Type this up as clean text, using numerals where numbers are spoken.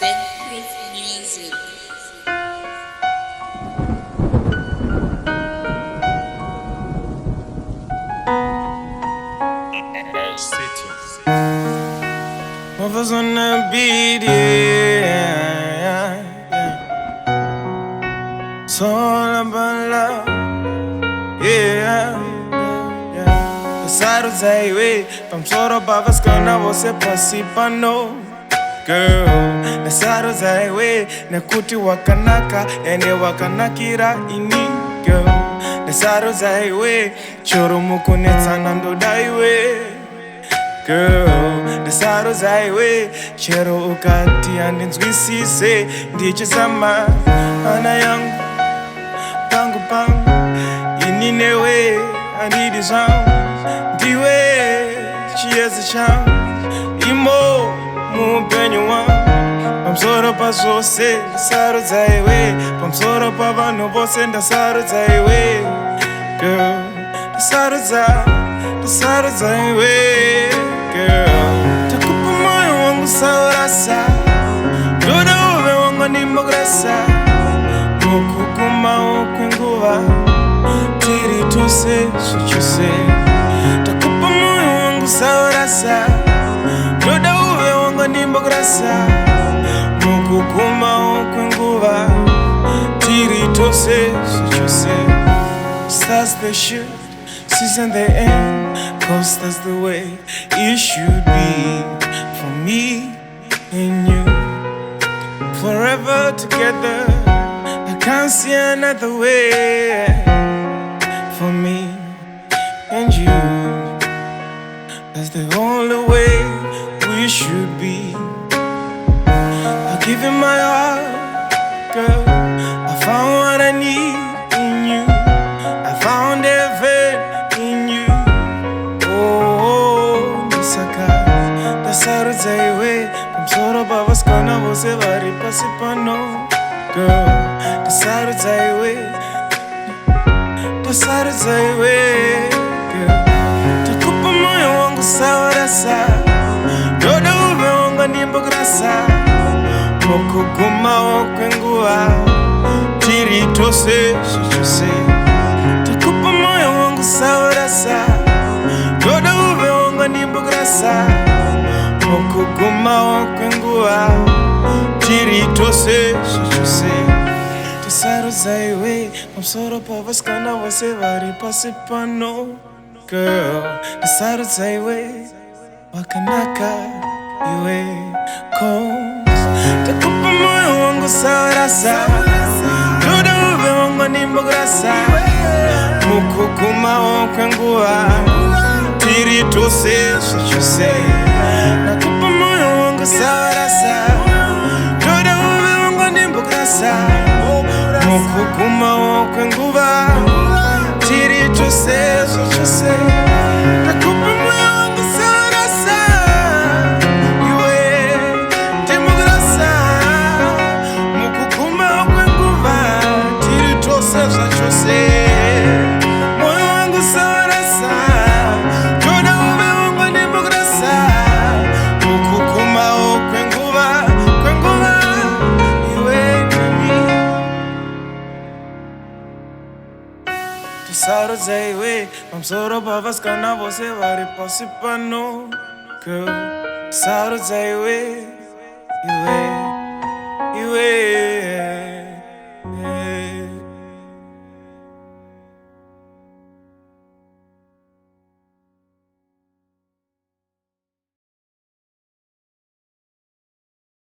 Sacred music. Movers on the beat, yeah. It's all about love, yeah. Passaram os highway, vamos só pra vascana, você participa no girl. Passaram os highway, na kuti wakanaka, ene wakanakira ini girl. Passaram os highway, choro mukunetsa nando daiwe. Girl, passaram os highway, chero ukati andinzwisise, ndichizama ana yangu pangu pangu, ininewe andidizangu, ndiwe chiezi changu, imo mupenyu wangu. Pamsoro pa zose, passaram os highway, pamsoro pa vanhu vose, ndasara os highway. Girl, passaram os highway. Girl, takupa moyo wangu saurasa, doda uve wangu nimograsa, mukukuma ukwenguva, tiri tuse suchuse. Takupa moyo wangu saurasa, doda uve wangu nimograsa, mukukuma ukwenguva, tiri tuse suchuse. Stars they shoot, season they end, cause that's the way it should be. For me and you, forever together, I can't see another way. For me and you, that's the only way we should be. I give you my heart, girl, I found what I need in you, I found everything in you. Passaram os highway, pamsoro pa vascana, você vai participar no girl. Passaram os highway, passaram os highway, girl. Takupa moyo wangu saurasa, doda uve wangu nimograsa, mukukuma ukwenguva, tiri tose suchuse. Takupa moyo wangu saurasa, doda uve wangu nimograsa, mukukuma ukwenguva, tiri tose suchuse. Passaram os highway, pamsoro pa vascana, você vai participar no girl. Passaram os highway, wakanaka, iwe cause. Takupa moyo wangu saurasa, doda uve wangu nimograsa, mukukuma ukwenguva, tiri tose suchuse. Nakupa moyo wangu saurasa, doda uve wangu nimograsa, mukukuma ukwenguva, tiri tose suchuse. Nakupa moyo wangu saurasa, iwe nimograsa, mukukuma ukwenguva, tiri tose suchuse. Moyo wangu saurasa, doda uve wangu nimograsa, mukukuma ukwenguva, kwenguva, iwe nami. Passaram os highway, pamsoro pa vascana, você vai participar no girl. Passaram os highway, iwe